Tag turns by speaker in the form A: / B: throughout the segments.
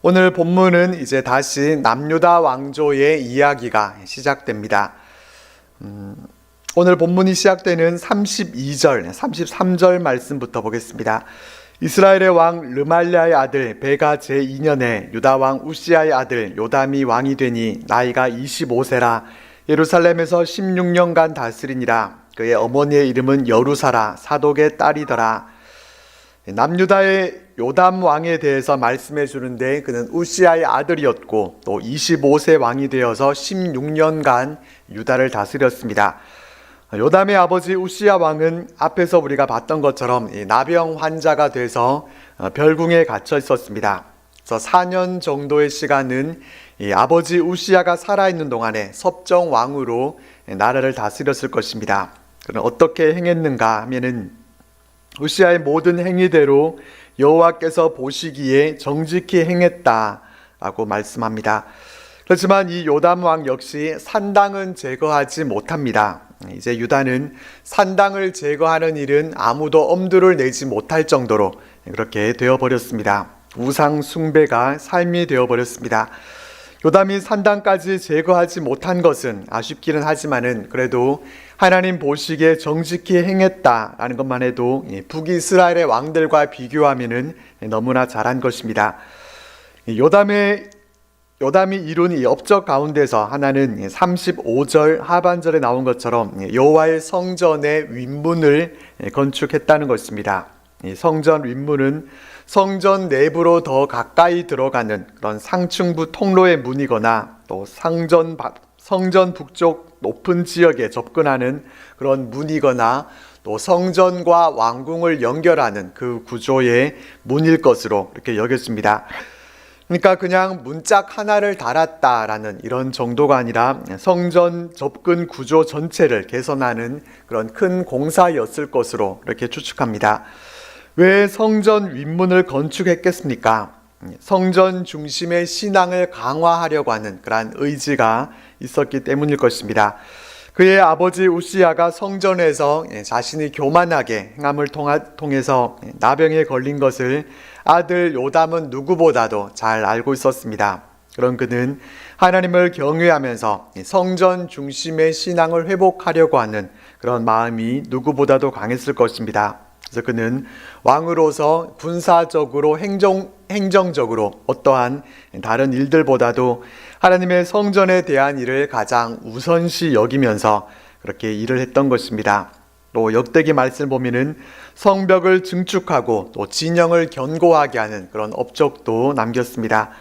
A: 오늘 본문은 이제 다시 남유다 왕조의 이야기가 시작됩니다. 오늘 본문이 시작되는 32절, 33절 말씀부터 보겠습니다. 이스라엘의 왕 르말랴의 아들 베가 제2년에 유다 왕 우시아의 아들 요담이 왕이 되니 나이가 25세라. 예루살렘에서 16년간 다스리니라. 그의 어머니의 이름은 여루사라 사독의 딸이더라. 남유다의 요담 왕에 대해서 말씀해 주는데 그는 우시아의 아들이었고 또 25세 왕이 되어서 16년간 유다를 다스렸습니다. 요담의 아버지 우시아 왕은 앞에서 우리가 봤던 것처럼 나병 환자가 돼서 별궁에 갇혀 있었습니다. 그래서 4년 정도의 시간은 아버지 우시아가 살아있는 동안에 섭정 왕으로 나라를 다스렸을 것입니다. 그는 어떻게 행했는가 하면은 우시아의 모든 행위대로 여호와께서 보시기에 정직히 행했다라고 말씀합니다. 그렇지만 이 요담 왕 역시 산당은 제거하지 못합니다. 이제 유다는 산당을 제거하는 일은 아무도 엄두를 내지 못할 정도로 그렇게 되어버렸습니다. 우상 숭배가 삶이 되어버렸습니다. 요담이 산당까지 제거하지 못한 것은 아쉽기는 하지만은 그래도 하나님 보시기에 정직히 행했다라는 것만 해도 북이스라엘의 왕들과 비교하면은 너무나 잘한 것입니다. 요담이 이룬 이 업적 가운데서 하나는 35절 하반절에 나온 것처럼 여호와의 성전의 윗문을 건축했다는 것입니다. 성전 윗문은 성전 내부로 더 가까이 들어가는 그런 상층부 통로의 문이거나 또 성전 북쪽 높은 지역에 접근하는 그런 문이거나 또 성전과 왕궁을 연결하는 그 구조의 문일 것으로 이렇게 여겼습니다. 그러니까 그냥 문짝 하나를 달았다라는 이런 정도가 아니라 성전 접근 구조 전체를 개선하는 그런 큰 공사였을 것으로 이렇게 추측합니다. 왜 성전 윗문을 건축했겠습니까? 성전 중심의 신앙을 강화하려고 하는 그러한 의지가 있었기 때문일 것입니다. 그의 아버지 우시아가 성전에서 자신이 교만하게 행함을 통해서 나병에 걸린 것을 아들 요담은 누구보다도 잘 알고 있었습니다. 그런 그는 하나님을 경외하면서 성전 중심의 신앙을 회복하려고 하는 그런 마음이 누구보다도 강했을 것입니다. 그래서 그는 왕으로서 군사적으로 행정적으로 어떠한 다른 일들보다도 하나님의 성전에 대한 일을 가장 우선시 여기면서 그렇게 일을 했던 것입니다. 또 역대기 말씀을 보면은 성벽을 증축하고 또 진영을 견고하게 하는 그런 업적도 남겼습니다.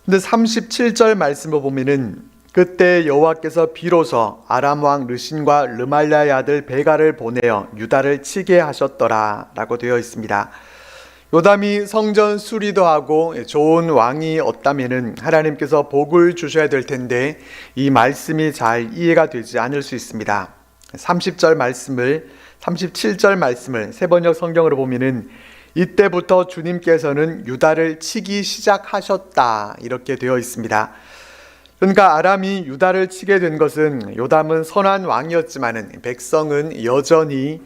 A: 근데 37절 말씀을 보면은 그때 여호와께서 비로소 아람 왕 르신과 르말랴의 아들 베가를 보내어 유다를 치게 하셨더라 라고 되어 있습니다. 요담이 성전 수리도 하고 좋은 왕이 없다면은 하나님께서 복을 주셔야 될 텐데 이 말씀이 잘 이해가 되지 않을 수 있습니다. 37절 말씀을 세번역 성경으로 보면은 이때부터 주님께서는 유다를 치기 시작하셨다 이렇게 되어 있습니다. 그러니까 아람이 유다를 치게 된 것은 요담은 선한 왕이었지만은 백성은 여전히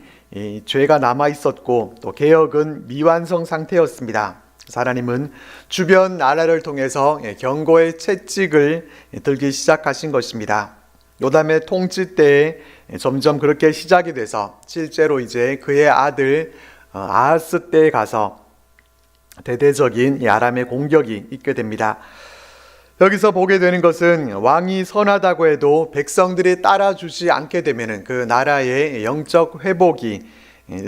A: 죄가 남아 있었고 또 개혁은 미완성 상태였습니다. 하나님은 주변 나라를 통해서 경고의 채찍을 들기 시작하신 것입니다. 요담의 통치 때에 점점 그렇게 시작이 돼서 실제로 이제 그의 아들 아하스 때에 가서 대대적인 아람의 공격이 있게 됩니다. 여기서 보게 되는 것은 왕이 선하다고 해도 백성들이 따라주지 않게 되면 그 나라의 영적 회복이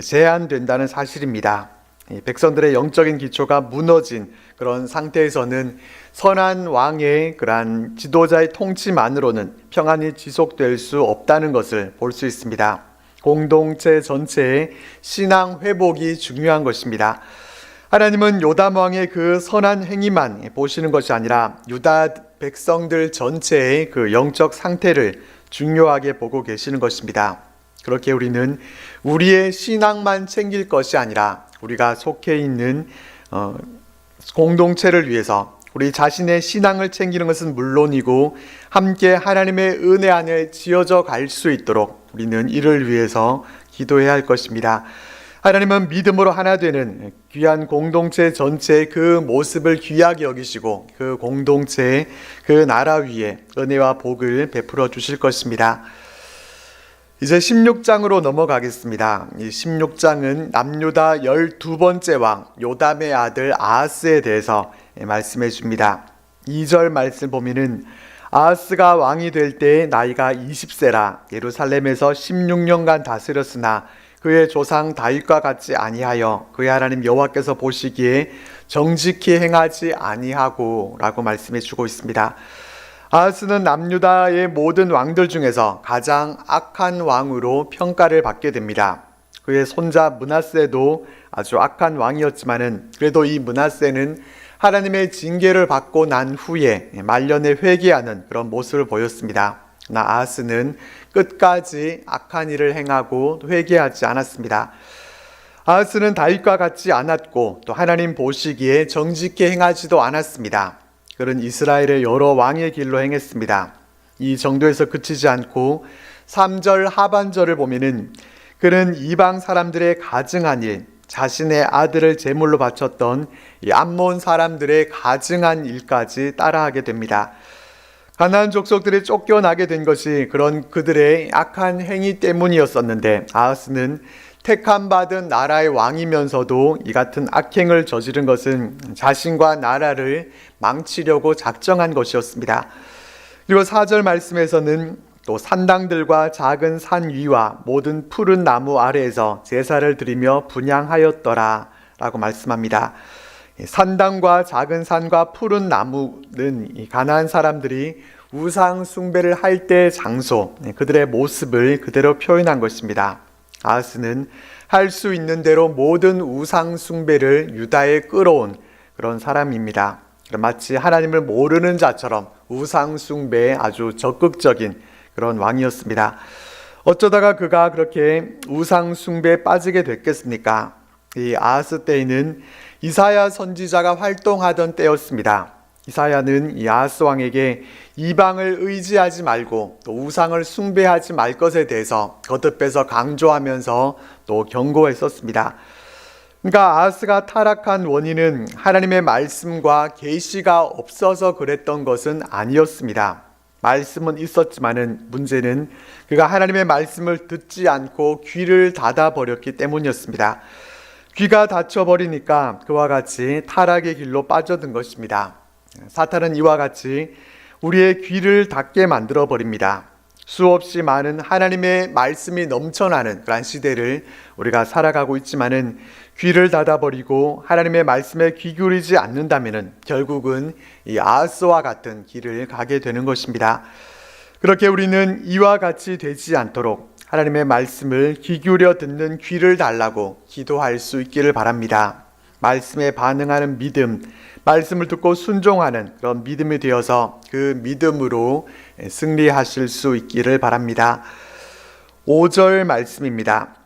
A: 제한된다는 사실입니다. 백성들의 영적인 기초가 무너진 그런 상태에서는 선한 왕의 그러한 지도자의 통치만으로는 평안이 지속될 수 없다는 것을 볼 수 있습니다. 공동체 전체의 신앙 회복이 중요한 것입니다. 하나님은 요담 왕의 그 선한 행위만 보시는 것이 아니라 유다 백성들 전체의 그 영적 상태를 중요하게 보고 계시는 것입니다. 그렇게 우리는 우리의 신앙만 챙길 것이 아니라 우리가 속해 있는 공동체를 위해서 우리 자신의 신앙을 챙기는 것은 물론이고 함께 하나님의 은혜 안에 지어져 갈 수 있도록 우리는 이를 위해서 기도해야 할 것입니다. 하나님은 믿음으로 하나 되는 귀한 공동체 전체의 그 모습을 귀하게 여기시고 그 공동체, 그 나라 위에 은혜와 복을 베풀어 주실 것입니다. 이제 16장으로 넘어가겠습니다. 이 16장은 남유다 12번째 왕 요담의 아들 아하스에 대해서 말씀해 줍니다. 2절 말씀 보면은 아하스가 왕이 될 때 나이가 20세라 예루살렘에서 16년간 다스렸으나 그의 조상 다윗과 같지 아니하여 그의 하나님 여호와께서 보시기에 정직히 행하지 아니하고 라고 말씀해 주고 있습니다. 아하스는 남유다의 모든 왕들 중에서 가장 악한 왕으로 평가를 받게 됩니다. 그의 손자 므낫세도 아주 악한 왕이었지만은 그래도 이 므낫세는 하나님의 징계를 받고 난 후에 말년에 회개하는 그런 모습을 보였습니다. 그러나 아하스는 끝까지 악한 일을 행하고 회개하지 않았습니다. 아하스는 다윗과 같지 않았고 또 하나님 보시기에 정직히 행하지도 않았습니다. 그는 이스라엘의 여러 왕의 길로 행했습니다. 이 정도에서 그치지 않고 3절 하반절을 보면은 그는 이방 사람들의 가증한 일, 자신의 아들을 제물로 바쳤던 이 암몬 사람들의 가증한 일까지 따라하게 됩니다. 가나안 족속들이 쫓겨나게 된 것이 그런 그들의 악한 행위 때문이었었는데 아하스는 택함받은 나라의 왕이면서도 이 같은 악행을 저지른 것은 자신과 나라를 망치려고 작정한 것이었습니다. 그리고 4절 말씀에서는 또 산당들과 작은 산 위와 모든 푸른 나무 아래에서 제사를 드리며 분향하였더라 라고 말씀합니다. 산당과 작은 산과 푸른 나무는 이 가나안 사람들이 우상 숭배를 할 때의 장소, 그들의 모습을 그대로 표현한 것입니다. 아하스는 할 수 있는 대로 모든 우상 숭배를 유다에 끌어온 그런 사람입니다. 마치 하나님을 모르는 자처럼 우상 숭배에 아주 적극적인 그런 왕이었습니다. 어쩌다가 그가 그렇게 우상 숭배에 빠지게 됐겠습니까? 이 아하스 때에는 이사야 선지자가 활동하던 때였습니다. 이사야는 이 아하스 왕에게 이방을 의지하지 말고 또 우상을 숭배하지 말 것에 대해서 거듭해서 강조하면서 또 경고했었습니다. 그러니까 아하스가 타락한 원인은 하나님의 말씀과 계시가 없어서 그랬던 것은 아니었습니다. 말씀은 있었지만은 문제는 그가 하나님의 말씀을 듣지 않고 귀를 닫아버렸기 때문이었습니다. 귀가 닫혀버리니까 그와 같이 타락의 길로 빠져든 것입니다. 사탄은 이와 같이 우리의 귀를 닫게 만들어 버립니다. 수없이 많은 하나님의 말씀이 넘쳐나는 그런 시대를 우리가 살아가고 있지만은 귀를 닫아버리고 하나님의 말씀에 귀 기울이지 않는다면은 결국은 이 아하스와 같은 길을 가게 되는 것입니다. 그렇게 우리는 이와 같이 되지 않도록 하나님의 말씀을 귀 기울여 듣는 귀를 달라고 기도할 수 있기를 바랍니다. 말씀에 반응하는 믿음, 말씀을 듣고 순종하는 그런 믿음이 되어서 그 믿음으로 승리하실 수 있기를 바랍니다. 5절 말씀입니다.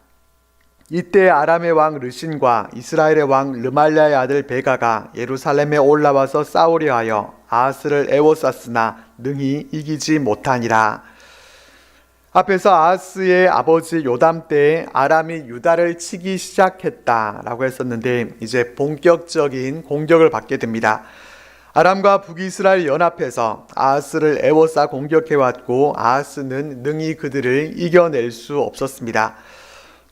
A: 이때 아람의 왕 르신과 이스라엘의 왕 르말랴의 아들 베가가 예루살렘에 올라와서 싸우려 하여 아하스를 애워쌌으나 능히 이기지 못하니라. 앞에서 아하스의 아버지 요담 때에 아람이 유다를 치기 시작했다라고 했었는데 이제 본격적인 공격을 받게 됩니다. 아람과 북이스라엘 연합해서 아하스를 애워싸 공격해왔고 아하스는 능히 그들을 이겨낼 수 없었습니다.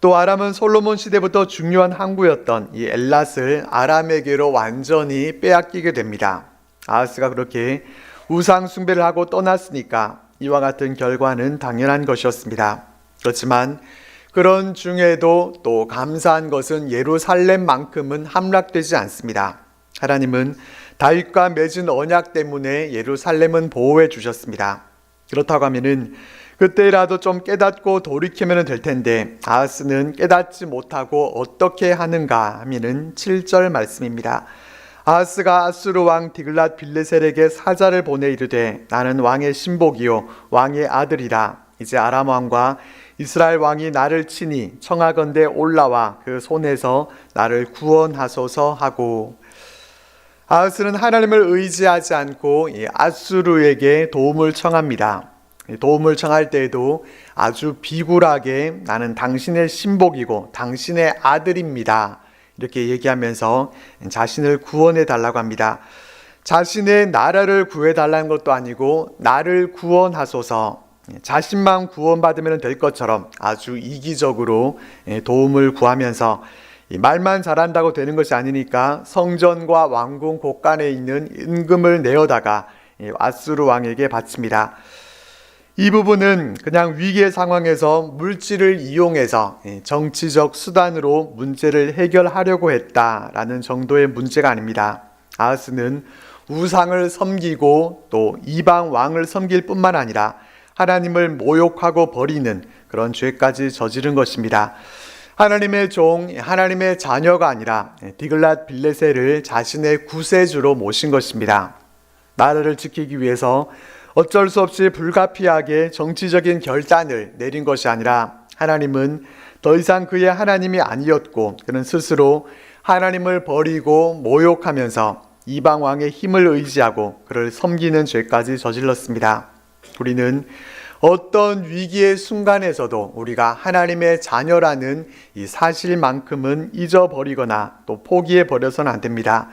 A: 또 아람은 솔로몬 시대부터 중요한 항구였던 이 엘랏을 아람에게로 완전히 빼앗기게 됩니다. 아하스가 그렇게 우상 숭배를 하고 떠났으니까 이와 같은 결과는 당연한 것이었습니다. 그렇지만 그런 중에도 또 감사한 것은 예루살렘만큼은 함락되지 않습니다. 하나님은 다윗과 맺은 언약 때문에 예루살렘은 보호해 주셨습니다. 그렇다고 하면은 그때라도 좀 깨닫고 돌이키면 될 텐데 아하스는 깨닫지 못하고 어떻게 하는가 하면은 7절 말씀입니다. 아하스가 아수르 왕 디글랏 빌레셀에게 사자를 보내 이르되 나는 왕의 신복이요 왕의 아들이라. 이제 아람 왕과 이스라엘 왕이 나를 치니 청하건대 올라와 그 손에서 나를 구원하소서 하고. 아하스는 하나님을 의지하지 않고 아수르에게 도움을 청합니다. 도움을 청할 때에도 아주 비굴하게 나는 당신의 신복이고 당신의 아들입니다. 이렇게 얘기하면서 자신을 구원해 달라고 합니다. 자신의 나라를 구해 달라는 것도 아니고 나를 구원하소서, 자신만 구원받으면 될 것처럼 아주 이기적으로 도움을 구하면서 말만 잘한다고 되는 것이 아니니까 성전과 왕궁 곳간에 있는 은금을 내어다가 아수르 왕에게 바칩니다. 이 부분은 그냥 위기의 상황에서 물질을 이용해서 정치적 수단으로 문제를 해결하려고 했다라는 정도의 문제가 아닙니다. 아하스는 우상을 섬기고 또 이방 왕을 섬길 뿐만 아니라 하나님을 모욕하고 버리는 그런 죄까지 저지른 것입니다. 하나님의 종, 하나님의 자녀가 아니라 디글랏 빌레셀을 자신의 구세주로 모신 것입니다. 나라를 지키기 위해서 어쩔 수 없이 불가피하게 정치적인 결단을 내린 것이 아니라 하나님은 더 이상 그의 하나님이 아니었고 그는 스스로 하나님을 버리고 모욕하면서 이방 왕의 힘을 의지하고 그를 섬기는 죄까지 저질렀습니다. 우리는 어떤 위기의 순간에서도 우리가 하나님의 자녀라는 이 사실만큼은 잊어버리거나 또 포기해버려서는 안 됩니다.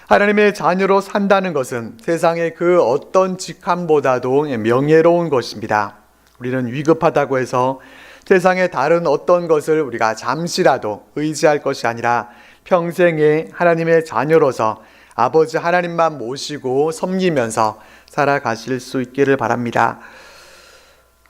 A: 하나님의 자녀로 산다는 것은 세상의 그 어떤 직함보다도 명예로운 것입니다. 우리는 위급하다고 해서 세상의 다른 어떤 것을 우리가 잠시라도 의지할 것이 아니라 평생에 하나님의 자녀로서 아버지 하나님만 모시고 섬기면서 살아가실 수 있기를 바랍니다.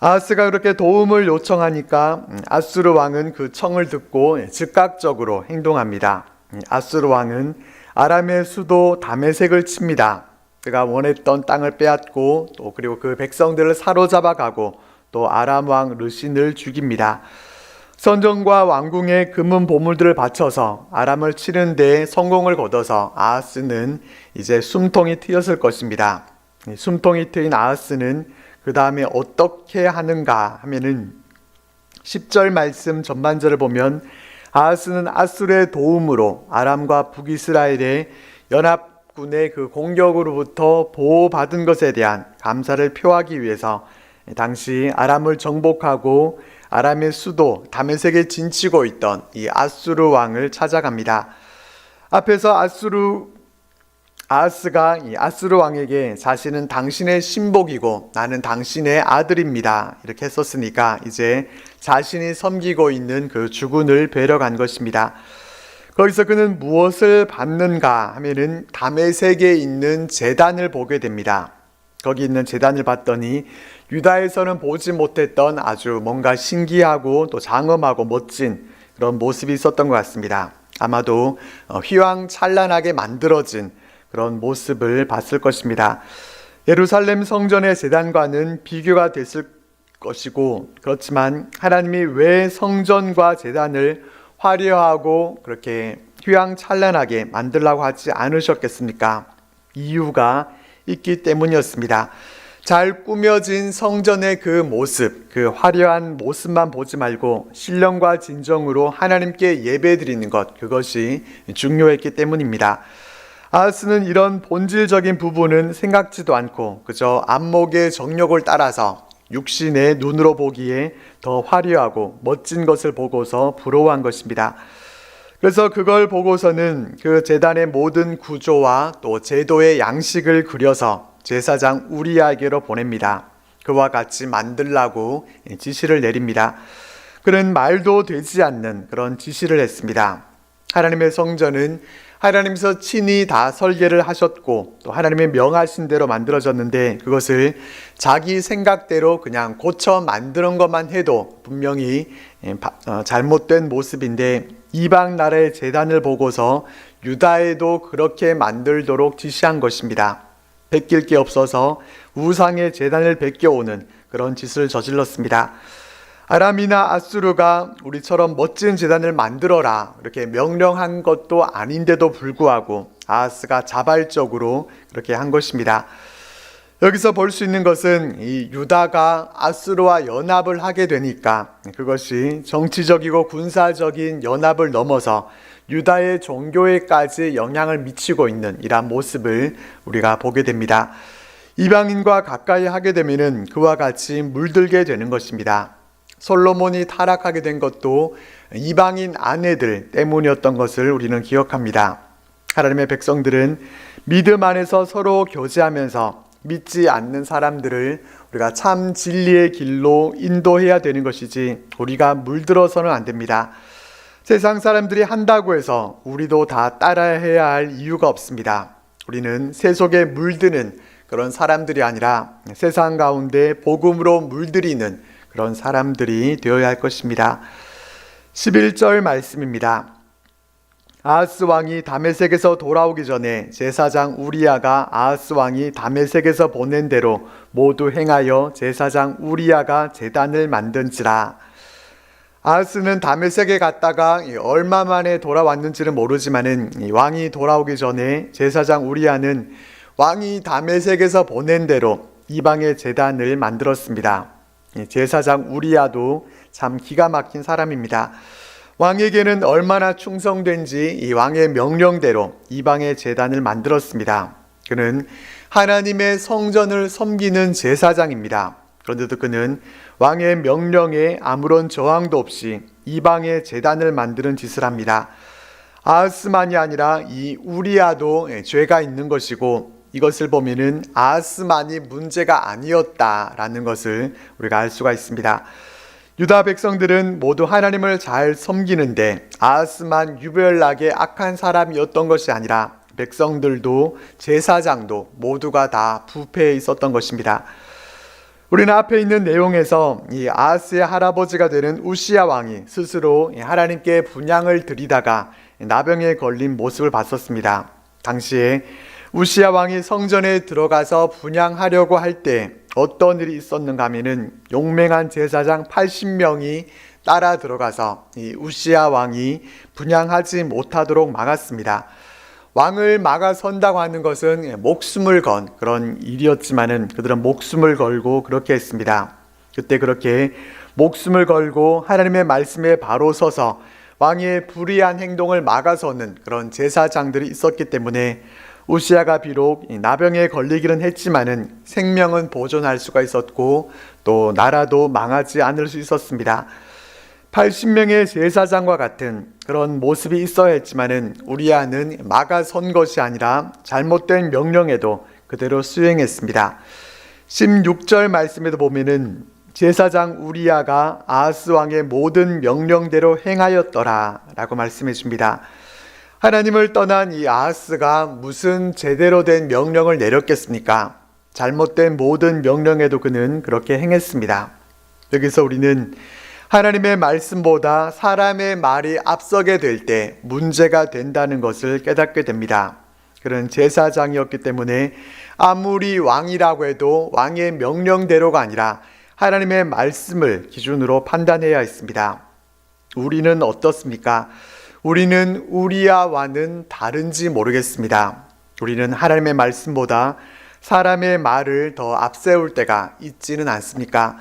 A: 아하스가 그렇게 도움을 요청하니까 아수르 왕은 그 청을 듣고 즉각적으로 행동합니다. 아수르 왕은 아람의 수도 다메섹을 칩니다. 그가 원했던 땅을 빼앗고 또 그리고 그 백성들을 사로잡아 가고 또 아람 왕 르신을 죽입니다. 선정과 왕궁의 금은 보물들을 바쳐서 아람을 치는 데 성공을 거둬서 아하스는 이제 숨통이 트였을 것입니다. 숨통이 트인 아하스는 그 다음에 어떻게 하는가 하면은 10절 말씀 전반절을 보면 아하스는 아수르의 도움으로 아람과 북이스라엘의 연합군의 그 공격으로부터 보호받은 것에 대한 감사를 표하기 위해서 당시 아람을 정복하고 아람의 수도 다메섹에 진치고 있던 이 아수르 왕을 찾아갑니다. 앞에서 아하스가 이 아수르 왕에게 자신은 당신의 신복이고 나는 당신의 아들입니다 이렇게 했었으니까 이제 자신이 섬기고 있는 그 주군을 뵈러 간 것입니다. 거기서 그는 무엇을 받는가 하면은 다메섹에 있는 제단을 보게 됩니다. 거기 있는 제단을 봤더니 유다에서는 보지 못했던 아주 뭔가 신기하고 또 장엄하고 멋진 그런 모습이 있었던 것 같습니다. 아마도 휘황찬란하게 만들어진 그런 모습을 봤을 것입니다. 예루살렘 성전의 제단과는 비교가 됐을 것이고, 그렇지만 하나님이 왜 성전과 제단을 화려하고 그렇게 휘황찬란하게 만들라고 하지 않으셨겠습니까? 이유가 있기 때문이었습니다. 잘 꾸며진 성전의 그 모습, 그 화려한 모습만 보지 말고 신령과 진정으로 하나님께 예배드리는 것, 그것이 중요했기 때문입니다. 아하스는 이런 본질적인 부분은 생각지도 않고 그저 안목의 정욕을 따라서 육신의 눈으로 보기에 더 화려하고 멋진 것을 보고서 부러워한 것입니다. 그래서 그걸 보고서는 그 제단의 모든 구조와 또 제도의 양식을 그려서 제사장 우리야에게로 보냅니다. 그와 같이 만들라고 지시를 내립니다. 그는 말도 되지 않는 그런 지시를 했습니다. 하나님의 성전은 하나님께서 친히 다 설계를 하셨고 또 하나님의 명하신 대로 만들어졌는데 그것을 자기 생각대로 그냥 고쳐 만드는 것만 해도 분명히 잘못된 모습인데 이방 나라의 제단을 보고서 유다에도 그렇게 만들도록 지시한 것입니다. 베낄 게 없어서 우상의 제단을 베껴오는 그런 짓을 저질렀습니다. 아람이나 아수르가 우리처럼 멋진 제단을 만들어라 이렇게 명령한 것도 아닌데도 불구하고 아하스가 자발적으로 그렇게 한 것입니다. 여기서 볼 수 있는 것은 이 유다가 아수르와 연합을 하게 되니까 그것이 정치적이고 군사적인 연합을 넘어서 유다의 종교에까지 영향을 미치고 있는 이러한 모습을 우리가 보게 됩니다. 이방인과 가까이 하게 되면은 그와 같이 물들게 되는 것입니다. 솔로몬이 타락하게 된 것도 이방인 아내들 때문이었던 것을 우리는 기억합니다. 하나님의 백성들은 믿음 안에서 서로 교제하면서 믿지 않는 사람들을 우리가 참 진리의 길로 인도해야 되는 것이지 우리가 물들어서는 안 됩니다. 세상 사람들이 한다고 해서 우리도 다 따라해야 할 이유가 없습니다. 우리는 세속에 물드는 그런 사람들이 아니라 세상 가운데 복음으로 물들이는 그런 사람들이 되어야 할 것입니다. 11절 말씀입니다. 아하스 왕이 다메섹에서 돌아오기 전에 제사장 우리야가 아하스 왕이 다메섹에서 보낸 대로 모두 행하여 제사장 우리야가 제단을 만든지라. 아하스는 다메섹에 갔다가 얼마 만에 돌아왔는지는 모르지만은 왕이 돌아오기 전에 제사장 우리야는 왕이 다메섹에서 보낸 대로 이방의 제단을 만들었습니다. 제사장 우리야도 참 기가 막힌 사람입니다. 왕에게는 얼마나 충성된지 이 왕의 명령대로 이방의 제단을 만들었습니다. 그는 하나님의 성전을 섬기는 제사장입니다. 그런데도 그는 왕의 명령에 아무런 저항도 없이 이방의 제단을 만드는 짓을 합니다. 아하스만이 아니라 이 우리야도 죄가 있는 것이고 이것을 보면은 아하스만이 문제가 아니었다라는 것을 우리가 알 수가 있습니다. 유다 백성들은 모두 하나님을 잘 섬기는데 아하스만 유별나게 악한 사람이었던 것이 아니라 백성들도 제사장도 모두가 다 부패해 있었던 것입니다. 우리는 앞에 있는 내용에서 이 아하스의 할아버지가 되는 우시야 왕이 스스로 하나님께 분향을 드리다가 나병에 걸린 모습을 봤었습니다. 당시에 우시야 왕이 성전에 들어가서 분향하려고 할 때 어떤 일이 있었는가 하면은 용맹한 제사장 80명이 따라 들어가서 이 우시야 왕이 분향하지 못하도록 막았습니다. 왕을 막아선다고 하는 것은 목숨을 건 그런 일이었지만은 그들은 목숨을 걸고 그렇게 했습니다. 그때 그렇게 목숨을 걸고 하나님의 말씀에 바로 서서 왕의 불의한 행동을 막아서는 그런 제사장들이 있었기 때문에 우시야가 비록 나병에 걸리기는 했지만은 생명은 보존할 수가 있었고 또 나라도 망하지 않을 수 있었습니다. 80명의 제사장과 같은 그런 모습이 있어야 했지만은 우리야는 막아선 것이 아니라 잘못된 명령에도 그대로 수행했습니다. 16절 말씀에도 보면은 제사장 우리야가 아하스 왕의 모든 명령대로 행하였더라 라고 말씀해 줍니다. 하나님을 떠난 이 아하스가 무슨 제대로 된 명령을 내렸겠습니까? 잘못된 모든 명령에도 그는 그렇게 행했습니다. 여기서 우리는 하나님의 말씀보다 사람의 말이 앞서게 될 때 문제가 된다는 것을 깨닫게 됩니다. 그는 제사장이었기 때문에 아무리 왕이라고 해도 왕의 명령대로가 아니라 하나님의 말씀을 기준으로 판단해야 했습니다. 우리는 어떻습니까? 우리는 우리야와는 다른지 모르겠습니다. 우리는 하나님의 말씀보다 사람의 말을 더 앞세울 때가 있지는 않습니까?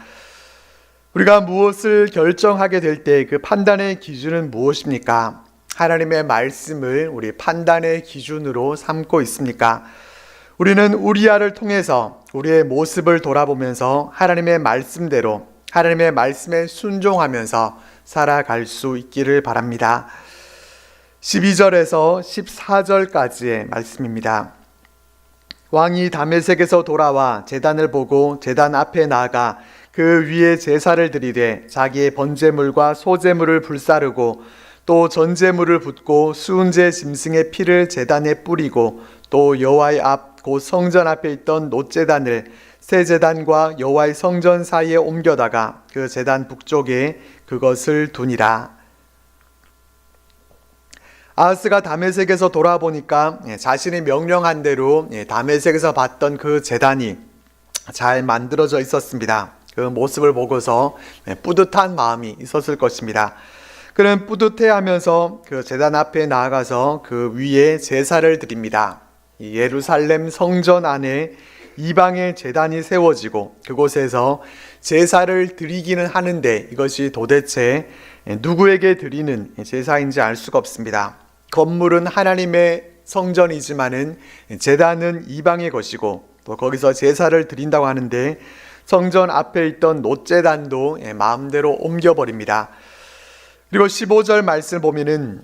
A: 우리가 무엇을 결정하게 될 때 그 판단의 기준은 무엇입니까? 하나님의 말씀을 우리 판단의 기준으로 삼고 있습니까? 우리는 우리야를 통해서 우리의 모습을 돌아보면서 하나님의 말씀대로 하나님의 말씀에 순종하면서 살아갈 수 있기를 바랍니다. 12절에서 14절까지의 말씀입니다. 왕이 다메섹에서 돌아와 제단을 보고 제단 앞에 나아가 그 위에 제사를 드리되 자기의 번제물과 소제물을 불사르고 또 전제물을 붓고 수은제 짐승의 피를 제단에 뿌리고 또 여호와의 앞 곧 성전 앞에 있던 놋제단을 새 제단과 여호와의 성전 사이에 옮겨다가 그 제단 북쪽에 그것을 두니라. 아하스가 다메섹에서 돌아보니까 자신이 명령한 대로 다메섹에서 봤던 그 제단이 잘 만들어져 있었습니다. 그 모습을 보고서 뿌듯한 마음이 있었을 것입니다. 그는 뿌듯해하면서 그 제단 앞에 나아가서 그 위에 제사를 드립니다. 예루살렘 성전 안에 이방의 제단이 세워지고 그곳에서 제사를 드리기는 하는데 이것이 도대체 누구에게 드리는 제사인지 알 수가 없습니다. 건물은 하나님의 성전이지만은 제단은 이방의 것이고 또 거기서 제사를 드린다고 하는데 성전 앞에 있던 놋제단도 마음대로 옮겨버립니다. 그리고 15절 말씀을 보면은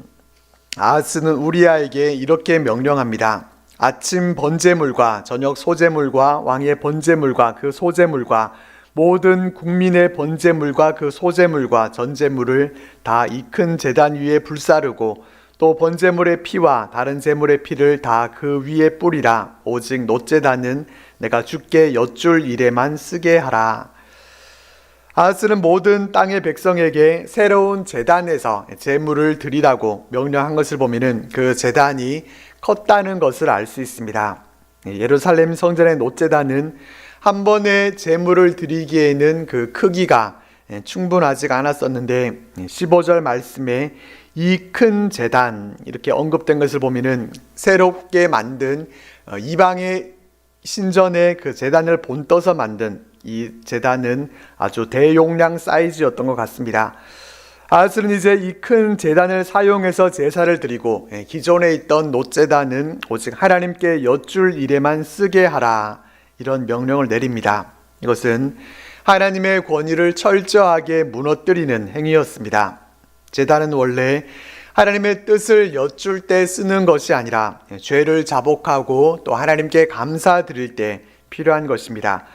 A: 아하스는 우리아에게 이렇게 명령합니다. 아침 번제물과 저녁 소제물과 왕의 번제물과 그 소제물과 모든 국민의 번제물과 그 소제물과 전제물을 다 이 큰 제단 위에 불사르고 또 번제물의 피와 다른 제물의 피를 다 그 위에 뿌리라. 오직 놋제단은 내가 주께 여쭐 일에만 쓰게 하라. 아하스는 모든 땅의 백성에게 새로운 제단에서 제물을 드리라고 명령한 것을 보면은 그 제단이 컸다는 것을 알 수 있습니다. 예루살렘 성전의 놋제단은 한 번에 제물을 드리기에는 그 크기가 충분하지가 않았었는데 15절 말씀에 이 큰 제단 이렇게 언급된 것을 보면은 새롭게 만든 이방의 신전의 그 제단을 본떠서 만든 이 제단은 아주 대용량 사이즈였던 것 같습니다. 아하스는 이제 이 큰 제단을 사용해서 제사를 드리고 기존에 있던 놋제단은 오직 하나님께 여쭐 일에만 쓰게 하라, 이런 명령을 내립니다. 이것은 하나님의 권위를 철저하게 무너뜨리는 행위였습니다. 제단은 원래 하나님의 뜻을 여쭐 때 쓰는 것이 아니라 죄를 자복하고 또 하나님께 감사드릴 때 필요한 것입니다.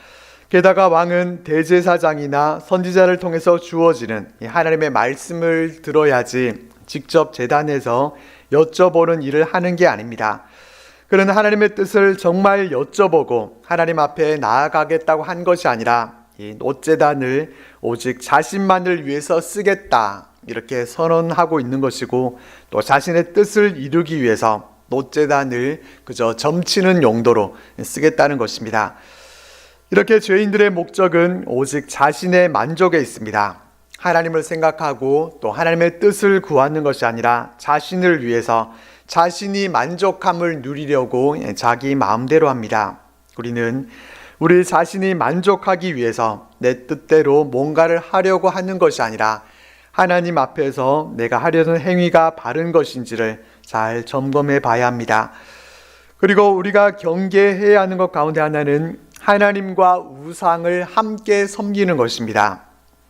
A: 게다가 왕은 대제사장이나 선지자를 통해서 주어지는 하나님의 말씀을 들어야지 직접 제단에서 여쭤보는 일을 하는 게 아닙니다. 그는 하나님의 뜻을 정말 여쭤보고 하나님 앞에 나아가겠다고 한 것이 아니라 이 놋제단을 오직 자신만을 위해서 쓰겠다, 이렇게 선언하고 있는 것이고 또 자신의 뜻을 이루기 위해서 놋제단을 그저 점치는 용도로 쓰겠다는 것입니다. 이렇게 죄인들의 목적은 오직 자신의 만족에 있습니다. 하나님을 생각하고 또 하나님의 뜻을 구하는 것이 아니라 자신을 위해서 자신이 만족함을 누리려고 자기 마음대로 합니다. 우리는 우리 자신이 만족하기 위해서 내 뜻대로 뭔가를 하려고 하는 것이 아니라 하나님 앞에서 내가 하려는 행위가 바른 것인지를 잘 점검해 봐야 합니다. 그리고 우리가 경계해야 하는 것 가운데 하나는 하나님과 우상을 함께 섬기는 것입니다.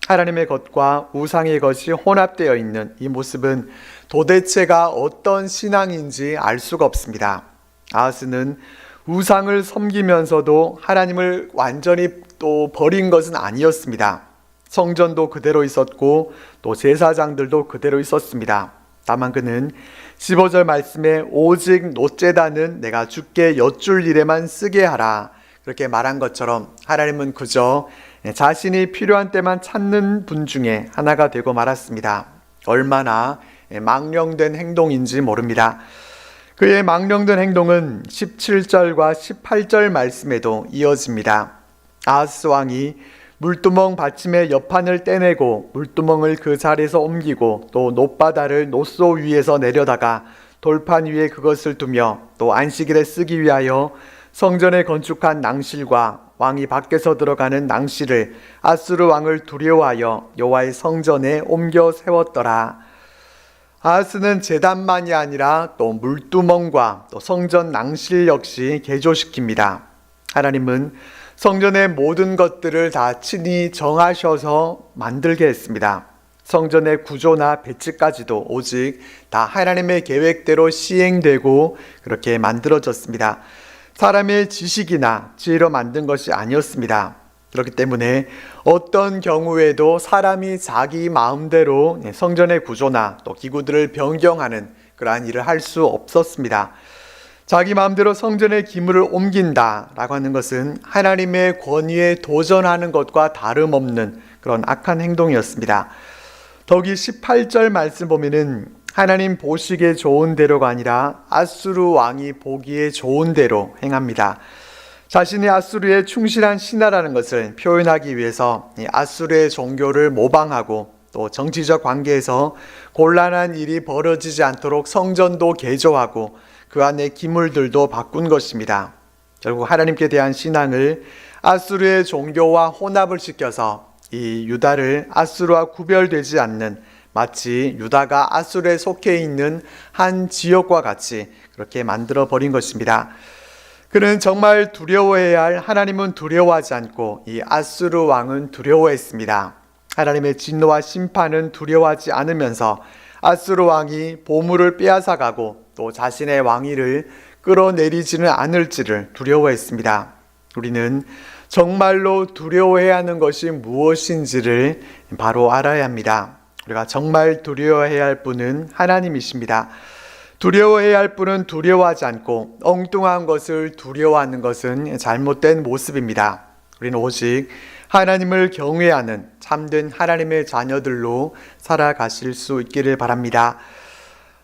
A: 하나님의 것과 우상의 것이 혼합되어 있는 이 모습은 도대체가 어떤 신앙인지 알 수가 없습니다. 아하스는 우상을 섬기면서도 하나님을 완전히 또 버린 것은 아니었습니다. 성전도 그대로 있었고 또 제사장들도 그대로 있었습니다. 다만 그는 15절 말씀에 오직 놋제단은 내가 주께 여쭐 일에만 쓰게 하라, 그렇게 말한 것처럼 하나님은 그저 자신이 필요한 때만 찾는 분 중에 하나가 되고 말았습니다. 얼마나 망령된 행동인지 모릅니다. 그의 망령된 행동은 17절과 18절 말씀에도 이어집니다. 아하스 왕이 물두멍 받침의 옆판을 떼내고 물두멍을 그 자리에서 옮기고 또 놋바다를 놋소 위에서 내려다가 돌판 위에 그것을 두며 또 안식일에 쓰기 위하여 성전에 건축한 낭실과 왕이 밖에서 들어가는 낭실을 아수르 왕을 두려워하여 여호와의 성전에 옮겨 세웠더라. 아하스는 제단만이 아니라 또 물두멍과 또 성전 낭실 역시 개조시킵니다. 하나님은 성전의 모든 것들을 다 친히 정하셔서 만들게 했습니다. 성전의 구조나 배치까지도 오직 다 하나님의 계획대로 시행되고 그렇게 만들어졌습니다. 사람의 지식이나 지혜로 만든 것이 아니었습니다. 그렇기 때문에 어떤 경우에도 사람이 자기 마음대로 성전의 구조나 또 기구들을 변경하는 그러한 일을 할 수 없었습니다. 자기 마음대로 성전의 기물을 옮긴다라고 하는 것은 하나님의 권위에 도전하는 것과 다름없는 그런 악한 행동이었습니다. 더욱이 18절 말씀 보면은 하나님 보시기에 좋은 대로가 아니라 아수르 왕이 보기에 좋은 대로 행합니다. 자신이 아수르의 충실한 신하라는 것을 표현하기 위해서 아수르의 종교를 모방하고 또 정치적 관계에서 곤란한 일이 벌어지지 않도록 성전도 개조하고 그 안에 기물들도 바꾼 것입니다. 결국 하나님께 대한 신앙을 아수르의 종교와 혼합을 시켜서 이 유다를 아수르와 구별되지 않는, 마치 유다가 아수르에 속해 있는 한 지역과 같이 그렇게 만들어 버린 것입니다. 그는 정말 두려워해야 할 하나님은 두려워하지 않고 이 아수르 왕은 두려워했습니다. 하나님의 진노와 심판은 두려워하지 않으면서 아수르 왕이 보물을 빼앗아가고 또 자신의 왕위를 끌어내리지는 않을지를 두려워했습니다. 우리는 정말로 두려워해야 하는 것이 무엇인지를 바로 알아야 합니다. 우리가 정말 두려워해야 할 분은 하나님이십니다. 두려워해야 할 분은 두려워하지 않고 엉뚱한 것을 두려워하는 것은 잘못된 모습입니다. 우리는 오직 하나님을 경외하는 참된 하나님의 자녀들로 살아가실 수 있기를 바랍니다.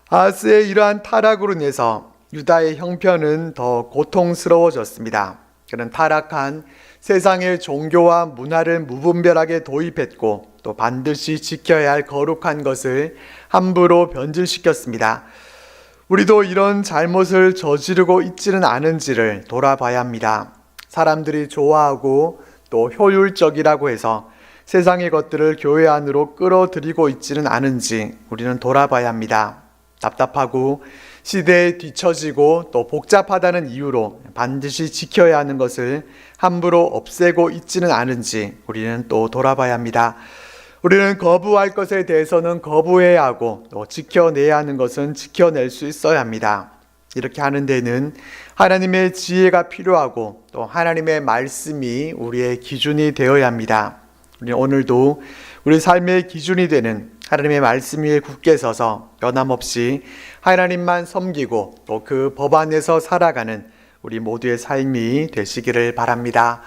A: 아하스의 이러한 타락으로 인해서 유다의 형편은 더 고통스러워졌습니다. 그는 타락한 세상의 종교와 문화를 무분별하게 도입했고 또 반드시 지켜야 할 거룩한 것을 함부로 변질시켰습니다. 우리도 이런 잘못을 저지르고 있지는 않은지를 돌아봐야 합니다. 사람들이 좋아하고 또 효율적이라고 해서 세상의 것들을 교회 안으로 끌어들이고 있지는 않은지 우리는 돌아봐야 합니다. 답답하고 시대에 뒤처지고 또 복잡하다는 이유로 반드시 지켜야 하는 것을 함부로 없애고 있지는 않은지 우리는 또 돌아봐야 합니다. 우리는 거부할 것에 대해서는 거부해야 하고 또 지켜내야 하는 것은 지켜낼 수 있어야 합니다. 이렇게 하는 데는 하나님의 지혜가 필요하고 또 하나님의 말씀이 우리의 기준이 되어야 합니다. 우리 오늘도 우리 삶의 기준이 되는 하나님의 말씀 위에 굳게 서서 변함없이 하나님만 섬기고 또 그 법 안에서 살아가는 우리 모두의 삶이 되시기를 바랍니다.